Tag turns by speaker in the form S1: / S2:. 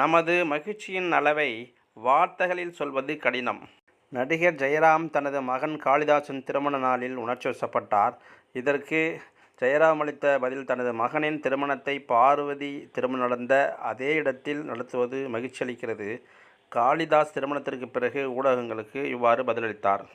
S1: நமது மகிழ்ச்சியின் அளவை வார்த்தைகளில் சொல்வது கடினம். நடிகர் ஜெயராம் தனது மகன் காளிதாசின் திருமண நாளில் உணர்ச்சிவசப்பட்டார். இதற்கு ஜெயராம் அளித்த பதில், தனது மகனின் திருமணத்தை பார்வதி திருமணம் நடந்த அதே இடத்தில் நடத்துவது மகிழ்ச்சி அளிக்கிறது. காளிதாஸ் திருமணத்திற்கு பிறகு ஊடகங்களுக்கு இவ்வாறு பதிலளித்தார்.